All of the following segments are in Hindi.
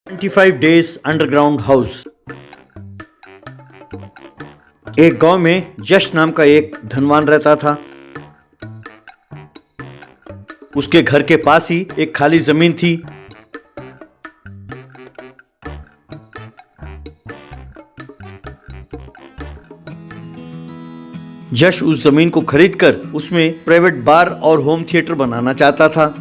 25 डेज अंडरग्राउंड हाउस। एक गांव में जश नाम का एक धनवान रहता था। उसके घर के पास ही एक खाली जमीन थी। जश उस जमीन को खरीदकर उसमें प्राइवेट बार और होम थिएटर बनाना चाहता था।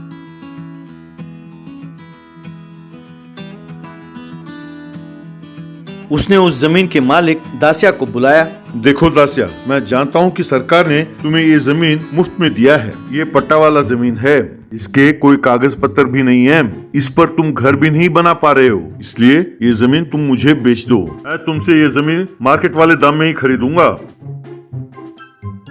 उसने उस जमीन के मालिक दासिया को बुलाया। देखो दासिया, मैं जानता हूँ कि सरकार ने तुम्हें ये जमीन मुफ्त में दिया है। ये पट्टा वाला जमीन है, इसके कोई कागज पत्र भी नहीं है। इस पर तुम घर भी नहीं बना पा रहे हो, इसलिए ये जमीन तुम मुझे बेच दो। मैं तुमसे ये जमीन मार्केट वाले दाम में ही खरीदूंगा।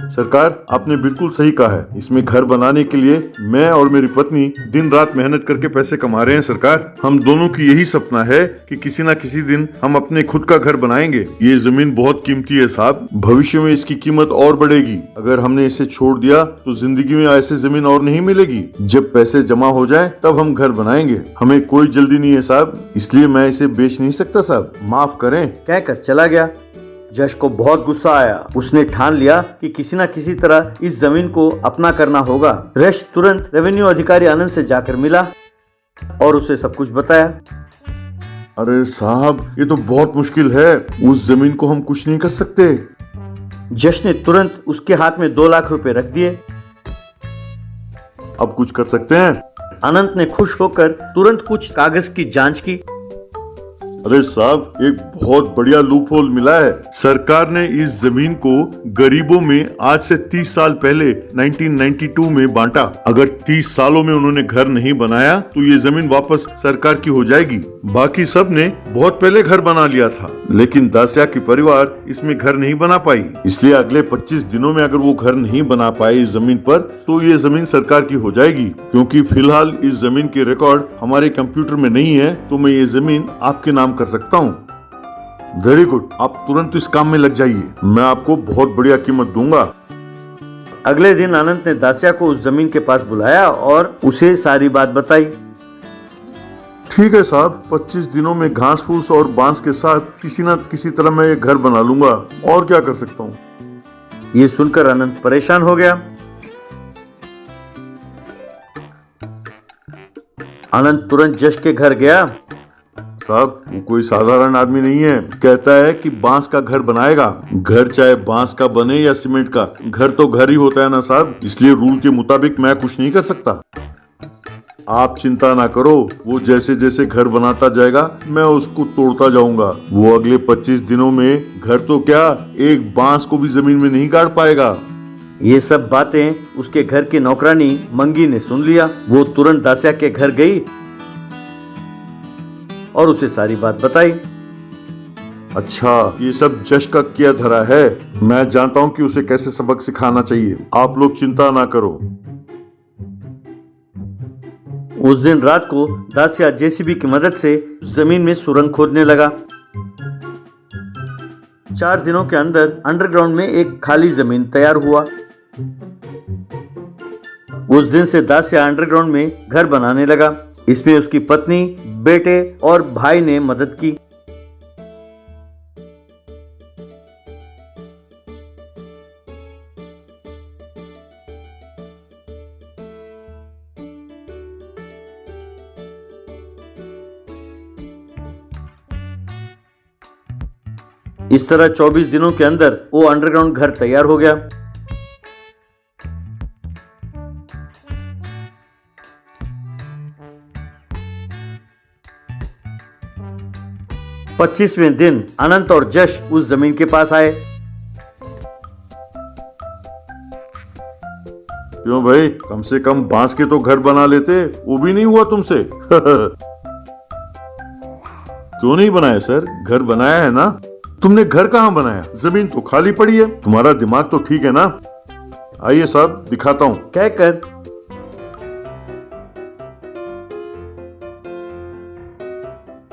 सरकार, आपने बिल्कुल सही कहा है। इसमें घर बनाने के लिए मैं और मेरी पत्नी दिन रात मेहनत करके पैसे कमा रहे हैं। सरकार, हम दोनों की यही सपना है कि किसी न किसी दिन हम अपने खुद का घर बनाएंगे। ये जमीन बहुत कीमती है साहब, भविष्य में इसकी कीमत और बढ़ेगी। अगर हमने इसे छोड़ दिया तो जिंदगी में ऐसे जमीन और नहीं मिलेगी। जब पैसे जमा हो जाए तब हम घर बनाएंगे। हमें कोई जल्दी नहीं है साहब, इसलिए मैं इसे बेच नहीं सकता साहब, माफ करें। कहकर चला गया। जश को बहुत गुस्सा आया। उसने ठान लिया कि किसी न किसी तरह इस जमीन को अपना करना होगा। रश तुरंत रेवेन्यू अधिकारी आनंद से जाकर मिला और उसे सब कुछ बताया। अरे साहब, ये तो बहुत मुश्किल है, उस जमीन को हम कुछ नहीं कर सकते। जश ने तुरंत उसके हाथ में 2 लाख रुपए रख दिए। अब कुछ कर सकते हैं? अनंत ने खुश होकर तुरंत कुछ कागज की जांच की। अरे साहब, एक बहुत बढ़िया लूप होल मिला है। सरकार ने इस जमीन को गरीबों में आज से 30 साल पहले 1992 में बांटा। अगर 30 सालों में उन्होंने घर नहीं बनाया तो ये जमीन वापस सरकार की हो जाएगी। बाकी सब ने बहुत पहले घर बना लिया था, लेकिन दासिया की परिवार इसमें घर नहीं बना पाई। इसलिए अगले 25 दिनों में अगर वो घर नहीं बना पाए इस जमीन पर, तो ये जमीन सरकार की हो जाएगी। क्योंकि फिलहाल इस जमीन के रिकॉर्ड हमारे कंप्यूटर में नहीं है, तो मैं ये जमीन आपके नाम कर सकता हूँ। वेरी गुड, आप तुरंत इस काम में लग जाइए, मैं आपको बहुत बढ़िया कीमत दूंगा। अगले दिन अनंत ने दासिया को उस जमीन के पास बुलाया और उसे सारी बात बताई। ठीक है साहब, 25 दिनों में घास फूस और बांस के साथ किसी न किसी तरह मैं ये घर बना लूंगा। और क्या कर सकता हूँ। ये सुनकर अनंत परेशान हो गया। अनंत तुरंत जश के घर गया। साहब, वो कोई साधारण आदमी नहीं है। कहता है कि बांस का घर बनाएगा। घर चाहे बांस का बने या सीमेंट का, घर तो घर ही होता है ना साहब, इसलिए रूल के मुताबिक मैं कुछ नहीं कर सकता। आप चिंता ना करो, वो जैसे जैसे घर बनाता जाएगा मैं उसको तोड़ता जाऊंगा। वो अगले 25 दिनों में घर तो क्या, एक बांस को भी जमीन में नहीं गाड़ पाएगा। ये सब बातें उसके घर की नौकरानी मंगी ने सुन लिया। वो तुरंत दासिया के घर गई और उसे सारी बात बताई। अच्छा, ये सब जश का किया धरा है। मैं जानता हूँ कि उसे कैसे सबक सिखाना चाहिए। आप लोग चिंता ना करो। उस दिन रात को दासिया जेसीबी की मदद से जमीन में सुरंग खोदने लगा। 4 दिनों के अंदर अंडरग्राउंड में एक खाली जमीन तैयार हुआ। उस दिन से दासिया अंडरग्राउंड में घर बनाने लगा। इसमें उसकी पत्नी, बेटे और भाई ने मदद की। इस तरह 24 दिनों के अंदर वो अंडरग्राउंड घर तैयार हो गया। पच्चीसवें दिन अनंत और जश उस जमीन के पास आए। क्यों भाई, कम से कम बांस के तो घर बना लेते, वो भी नहीं हुआ तुमसे। क्यों नहीं बनाया सर? घर बनाया है ना। तुमने घर कहाँ बनाया? जमीन तो खाली पड़ी है। तुम्हारा दिमाग तो ठीक है ना। आइए साहब, दिखाता हूँ। कहकर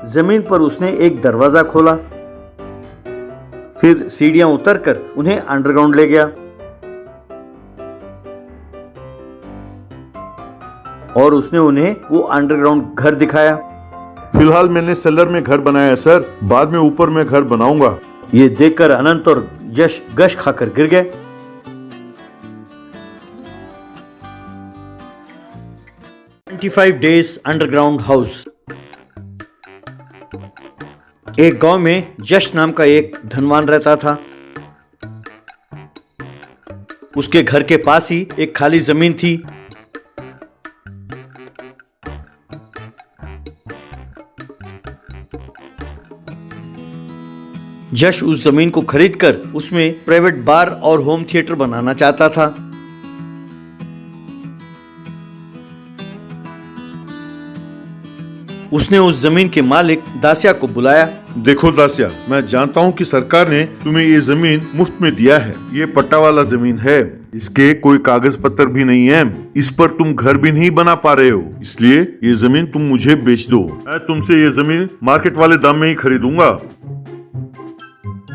जमीन पर उसने एक दरवाजा खोला। फिर सीढ़ियां उतरकर उन्हें अंडरग्राउंड ले गया और उसने उन्हें वो अंडरग्राउंड घर दिखाया। फिलहाल मैंने सेलर में घर बनाया है सर, बाद में ऊपर में घर बनाऊंगा। ये देखकर अनंत और यश गश खाकर गिर गए। Days underground house. एक गांव में यश नाम का एक धनवान रहता था। उसके घर के पास ही एक खाली जमीन थी। यश उस जमीन को खरीदकर उसमें प्राइवेट बार और होम थिएटर बनाना चाहता था। उसने उस जमीन के मालिक दासिया को बुलाया। देखो दासिया, मैं जानता हूँ कि सरकार ने तुम्हें ये जमीन मुफ्त में दिया है। ये पट्टा वाला जमीन है, इसके कोई कागज पत्र भी नहीं है। इस पर तुम घर भी नहीं बना पा रहे हो, इसलिए ये जमीन तुम मुझे बेच दो। मैं तुमसे ये जमीन मार्केट वाले दाम में ही खरीदूंगा।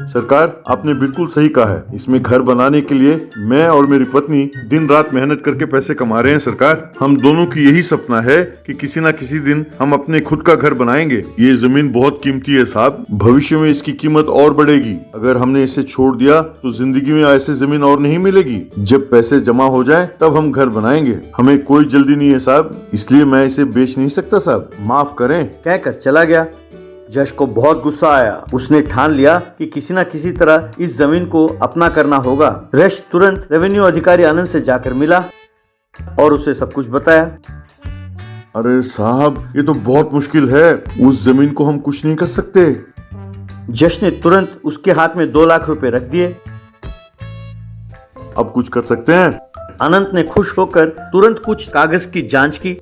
सरकार, आपने बिल्कुल सही कहा है। इसमें घर बनाने के लिए मैं और मेरी पत्नी दिन रात मेहनत करके पैसे कमा रहे हैं। सरकार, हम दोनों की यही सपना है कि किसी न किसी दिन हम अपने खुद का घर बनाएंगे। ये जमीन बहुत कीमती है साहब, भविष्य में इसकी कीमत और बढ़ेगी। अगर हमने इसे छोड़ दिया तो जिंदगी में ऐसे जमीन और नहीं मिलेगी। जब पैसे जमा हो जाए तब हम घर बनाएंगे। हमें कोई जल्दी नहीं है साहब, इसलिए मैं इसे बेच नहीं सकता साहब, माफ करें। कहकर चला गया। यश को बहुत गुस्सा आया। उसने ठान लिया कि किसी न किसी तरह इस जमीन को अपना करना होगा। यश तुरंत रेवेन्यू अधिकारी आनंद से जाकर मिला और उसे सब कुछ बताया। अरे साहब, ये तो बहुत मुश्किल है, उस जमीन को हम कुछ नहीं कर सकते। यश ने तुरंत उसके हाथ में 2 लाख रुपए रख दिए। अब कुछ कर सकते हैं? अनंत ने खुश होकर तुरंत कुछ कागज की जांच की।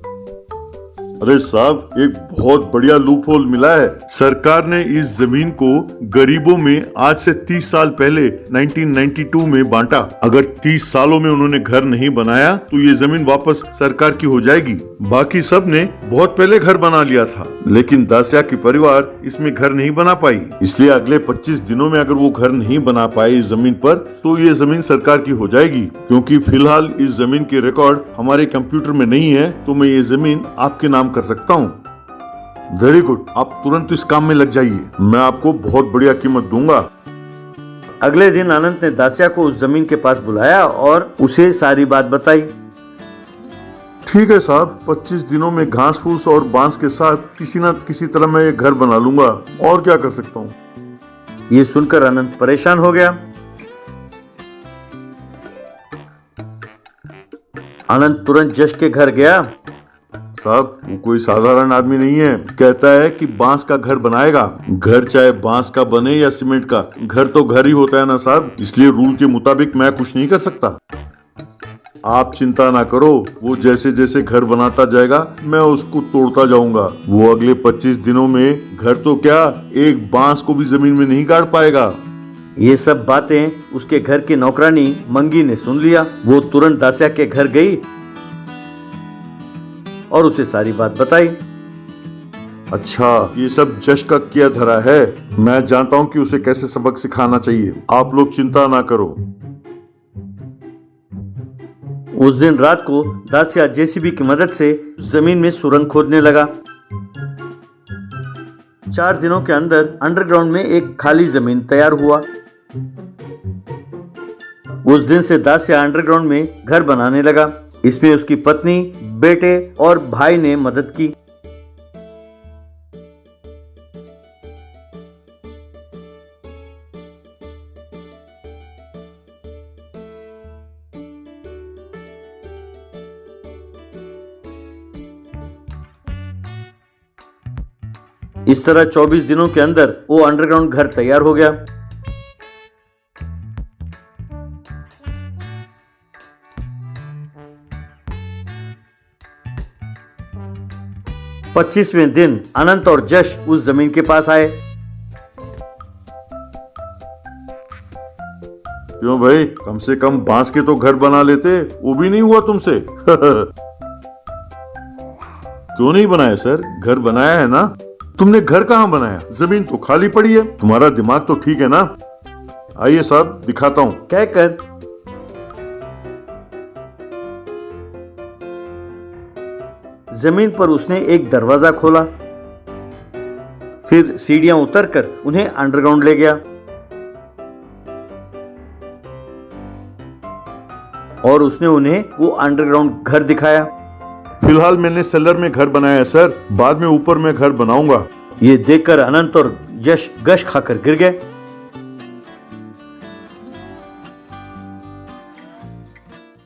अरे साहब, एक बहुत बढ़िया लूप होल मिला है। सरकार ने इस जमीन को गरीबों में आज से 30 साल पहले 1992 में बांटा। अगर 30 सालों में उन्होंने घर नहीं बनाया तो ये जमीन वापस सरकार की हो जाएगी। बाकी सब ने बहुत पहले घर बना लिया था, लेकिन दासिया की परिवार इसमें घर नहीं बना पाई। इसलिए अगले 25 दिनों में अगर वो घर नहीं बना पाए इस जमीन पर, तो ये जमीन सरकार की हो जाएगी। क्योंकि फिलहाल इस जमीन के रिकॉर्ड हमारे कंप्यूटर में नहीं है, तो मैं ये जमीन आपके नाम कर सकता हूँ। वेरी गुड, आप तुरंत इस काम में लग जाइए, मैं आपको बहुत बढ़िया कीमत दूंगा। अगले दिन अनंत ने दासिया को उस जमीन के पास बुलाया और उसे सारी बात बताई। ठीक है साहब, 25 दिनों में घास फूस और बांस के साथ किसी न किसी तरह मैं ये घर बना लूंगा। और क्या कर सकता हूँ। ये सुनकर अनंत परेशान हो गया। अनंत तुरंत यश के घर गया। साहब, वो कोई साधारण आदमी नहीं है। कहता है कि बांस का घर बनाएगा। घर चाहे बांस का बने या सीमेंट का, घर तो घर ही होता है ना साहब, इसलिए रूल के मुताबिक मैं कुछ नहीं कर सकता। आप चिंता ना करो, वो जैसे जैसे घर बनाता जाएगा मैं उसको तोड़ता जाऊंगा। वो अगले 25 दिनों में घर तो क्या, एक बांस को भी जमीन में नहीं गाड़ पाएगा। ये सब बातें उसके घर की नौकरानी मंगी ने सुन लिया। वो तुरंत दासिया के घर गई और उसे सारी बात बताई। अच्छा, ये सब यश का किया धरा है। मैं जानता हूँ कि उसे कैसे सबक सिखाना चाहिए। आप लोग चिंता ना करो। उस दिन रात को दासिया जेसीबी की मदद से जमीन में सुरंग खोदने लगा। 4 दिनों के अंदर अंडरग्राउंड में एक खाली जमीन तैयार हुआ। उस दिन से दासिया अंडरग्राउंड में घर बनाने लगा। इसमें उसकी पत्नी, बेटे और भाई ने मदद की। इस तरह 24 दिनों के अंदर वो अंडरग्राउंड घर तैयार हो गया। पच्चीसवें दिन अनंत और यश उस जमीन के पास आए। क्यों भाई, कम से कम बांस के तो घर बना लेते, वो भी नहीं हुआ तुमसे। क्यों नहीं बनाया सर? घर बनाया है ना। तुमने घर कहाँ बनाया? जमीन तो खाली पड़ी है। तुम्हारा दिमाग तो ठीक है ना। आइए साहब, दिखाता हूँ। कहकर जमीन पर उसने एक दरवाजा खोला। फिर सीढ़ियां उतरकर उन्हें अंडरग्राउंड ले गया और उसने उन्हें वो अंडरग्राउंड घर दिखाया। फिलहाल मैंने सेलर में घर बनाया है सर, बाद में ऊपर में घर बनाऊंगा। ये देखकर अनंत और यश गश खाकर गिर गए।